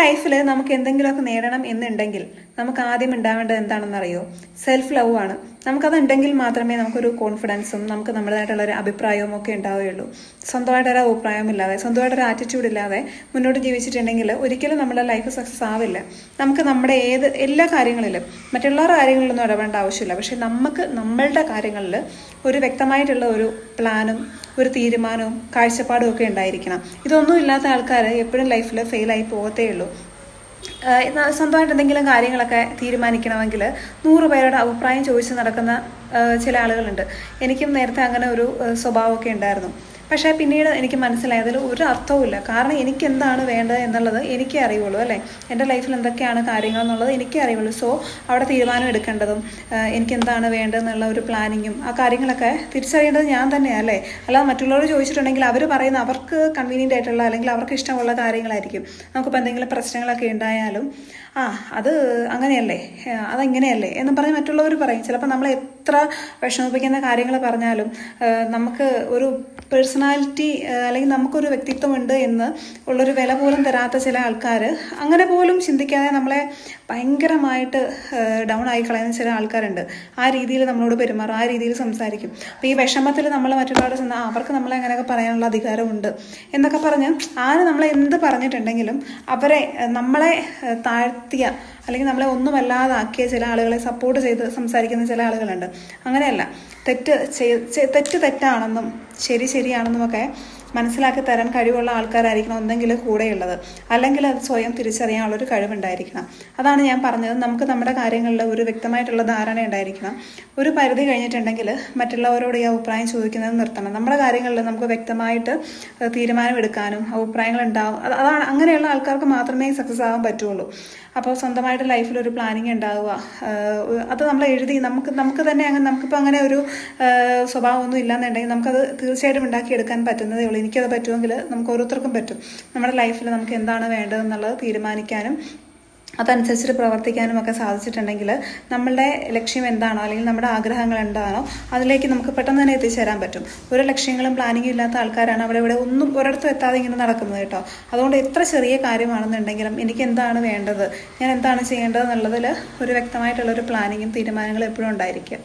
ലൈഫിൽ നമുക്ക് എന്തെങ്കിലുമൊക്കെ നേടണം എന്നുണ്ടെങ്കിൽ നമുക്ക് ആദ്യം ഉണ്ടാവേണ്ടത് എന്താണെന്ന് അറിയോ? സെൽഫ് ലവ് ആണ്. നമുക്കതുണ്ടെങ്കിൽ മാത്രമേ നമുക്കൊരു കോൺഫിഡൻസും നമുക്ക് നമ്മുടേതായിട്ടുള്ള ഒരു അഭിപ്രായവും ഒക്കെ ഉണ്ടാവുകയുള്ളൂ. സ്വന്തമായിട്ടൊരു അഭിപ്രായം ഇല്ലാതെ, സ്വന്തമായിട്ടൊരു ആറ്റിറ്റ്യൂഡ് ഇല്ലാതെ മുന്നോട്ട് ജീവിച്ചിട്ടുണ്ടെങ്കിൽ ഒരിക്കലും നമ്മുടെ ലൈഫ് സക്സസ് ആവില്ല. നമുക്ക് നമ്മുടെ എല്ലാ കാര്യങ്ങളിലും മറ്റുള്ളവരുടെ കാര്യങ്ങളിലൊന്നും ഇടപെടേണ്ട ആവശ്യമില്ല. പക്ഷെ നമുക്ക് നമ്മളുടെ കാര്യങ്ങളിൽ ഒരു വ്യക്തമായിട്ടുള്ള ഒരു പ്ലാനും ഒരു തീരുമാനവും കാഴ്ചപ്പാടും ഒക്കെ ഉണ്ടായിരിക്കണം. ഇതൊന്നും ഇല്ലാത്ത ആൾക്കാർ എപ്പോഴും ലൈഫിൽ ഫെയിലായി പോകത്തേ ഉള്ളൂ. സ്വന്തമായിട്ട് എന്തെങ്കിലും കാര്യങ്ങളൊക്കെ തീരുമാനിക്കണമെങ്കിൽ 100 പേരുടെ അഭിപ്രായം ചോദിച്ച് നടക്കുന്ന ചില ആളുകളുണ്ട്. എനിക്കും നേരത്തെ അങ്ങനെ ഒരു സ്വഭാവമൊക്കെ ഉണ്ടായിരുന്നു. പക്ഷേ പിന്നീട് എനിക്ക് മനസ്സിലായതിൽ ഒരു അർത്ഥവുമില്ല. കാരണം എനിക്ക് എന്താണ് വേണ്ടത് എന്നുള്ളത് എനിക്കേ അറിയുള്ളൂ, അല്ലേ? എൻ്റെ ലൈഫിൽ എന്തൊക്കെയാണ് കാര്യങ്ങൾ എന്നുള്ളത് എനിക്കേ അറിയുള്ളൂ. സോ അവിടെ തീരുമാനം എടുക്കേണ്ടതും എനിക്ക് എന്താണ് വേണ്ടതെന്നുള്ള ഒരു പ്ലാനിങ്ങും ആ കാര്യങ്ങളൊക്കെ തിരിച്ചറിയേണ്ടത് ഞാൻ തന്നെയാണ്, അല്ലേ? അല്ലാതെ മറ്റുള്ളവർ ചോദിച്ചിട്ടുണ്ടെങ്കിൽ അവർ പറയുന്ന അവർക്ക് കൺവീനിയൻ്റ് ആയിട്ടുള്ള അല്ലെങ്കിൽ അവർക്ക് ഇഷ്ടമുള്ള കാര്യങ്ങളായിരിക്കും. നമുക്കിപ്പോൾ എന്തെങ്കിലും പ്രശ്നങ്ങളൊക്കെ ഉണ്ടായാലും അത് അങ്ങനെയല്ലേ, അതെങ്ങനെയല്ലേ എന്ന് പറഞ്ഞ് മറ്റുള്ളവർ പറയും. ചിലപ്പോൾ നമ്മൾ എത്ര വിഷമിപ്പിക്കുന്ന കാര്യങ്ങൾ പറഞ്ഞാലും നമുക്ക് ഒരു പേഴ്സണാലിറ്റി അല്ലെങ്കിൽ നമുക്കൊരു വ്യക്തിത്വമുണ്ട് എന്ന് ഉള്ളൊരു വില പോലും തരാത്ത ചില ആൾക്കാർ, അങ്ങനെ പോലും ചിന്തിക്കാതെ നമ്മളെ ഭയങ്കരമായിട്ട് ഡൗൺ ആയി കളയുന്ന ചില ആൾക്കാരുണ്ട്. ആ രീതിയിൽ നമ്മളോട് പെരുമാറും, ആ രീതിയിൽ സംസാരിക്കും. അപ്പോൾ ഈ വിഷമത്തിൽ നമ്മൾ മറ്റുള്ളവരുടെ ചെന്നാൽ അവർക്ക് നമ്മളെ അങ്ങനെയൊക്കെ പറയാനുള്ള അധികാരമുണ്ട് എന്നൊക്കെ പറഞ്ഞ് ആര് നമ്മളെ എന്ത് പറഞ്ഞിട്ടുണ്ടെങ്കിലും നമ്മളെ താഴ്ത്തിയ അല്ലെങ്കിൽ നമ്മളെ ഒന്നുമല്ലാതാക്കിയ ചില ആളുകളെ സപ്പോർട്ട് ചെയ്ത് സംസാരിക്കുന്ന ചില ആളുകളുണ്ട്. അങ്ങനെയല്ല, തെറ്റ് തെറ്റാണെന്നും ശരിയാണെന്നുമൊക്കെ മനസ്സിലാക്കി തരാൻ കഴിവുള്ള ആൾക്കാരായിരിക്കണം ഒന്നെങ്കിൽ കൂടെയുള്ളത്, അല്ലെങ്കിൽ അത് സ്വയം തിരിച്ചറിയാനുള്ളൊരു കഴിവുണ്ടായിരിക്കണം. അതാണ് ഞാൻ പറഞ്ഞത്. നമുക്ക് നമ്മുടെ കാര്യങ്ങളിൽ ഒരു വ്യക്തമായിട്ടുള്ള ധാരണ ഉണ്ടായിരിക്കണം. ഒരു പരിധി കഴിഞ്ഞിട്ടുണ്ടെങ്കിൽ മറ്റുള്ളവരോട് ഈ അഭിപ്രായം ചോദിക്കുന്നത് നിർത്തണം. നമ്മുടെ കാര്യങ്ങളിൽ നമുക്ക് വ്യക്തമായിട്ട് തീരുമാനമെടുക്കാനും അഭിപ്രായങ്ങൾ ഉണ്ടാവും. അതാണ്, അങ്ങനെയുള്ള ആൾക്കാർക്ക് മാത്രമേ സക്സസ് ആകാൻ പറ്റുള്ളൂ. അപ്പോൾ സ്വന്തമായിട്ട് ലൈഫിൽ ഒരു പ്ലാനിങ് ഉണ്ടാവുക, അത് നമ്മൾ എഴുതി നമുക്ക് തന്നെ നമുക്കിപ്പോൾ അങ്ങനെ ഒരു സ്വഭാവമൊന്നും ഇല്ലാന്നുണ്ടെങ്കിൽ നമുക്കത് തീർച്ചയായിട്ടും ഉണ്ടാക്കിയെടുക്കാൻ പറ്റുന്നതേ ഉള്ളൂ. എനിക്കത് പറ്റുമെങ്കിൽ നമുക്ക് ഓരോരുത്തർക്കും പറ്റും. നമ്മുടെ ലൈഫിൽ നമുക്ക് എന്താണ് വേണ്ടതെന്നുള്ളത് തീരുമാനിക്കാനും അതനുസരിച്ചിട്ട് പ്രവർത്തിക്കാനും ഒക്കെ സാധിച്ചിട്ടുണ്ടെങ്കിൽ നമ്മളുടെ ലക്ഷ്യം എന്താണോ അല്ലെങ്കിൽ നമ്മുടെ ആഗ്രഹങ്ങൾ എന്താണോ അതിലേക്ക് നമുക്ക് പെട്ടെന്ന് തന്നെ എത്തിച്ചേരാൻ പറ്റും. ഒരു ലക്ഷ്യങ്ങളും പ്ലാനിങ്ങും ഇല്ലാത്ത ആൾക്കാരാണ് ഇവിടെ ഒന്നും ഒരിടത്തും എത്താതെ ഇങ്ങനെ നടക്കുന്നത് കേട്ടോ. അതുകൊണ്ട് എത്ര ചെറിയ കാര്യമാണെന്നുണ്ടെങ്കിലും എനിക്ക് എന്താണ് വേണ്ടത്, ഞാൻ എന്താണ് ചെയ്യേണ്ടത് എന്നുള്ളതിൽ ഒരു വ്യക്തമായിട്ടുള്ളൊരു പ്ലാനിങ്ങും തീരുമാനങ്ങളും എപ്പോഴും ഉണ്ടായിരിക്കുക.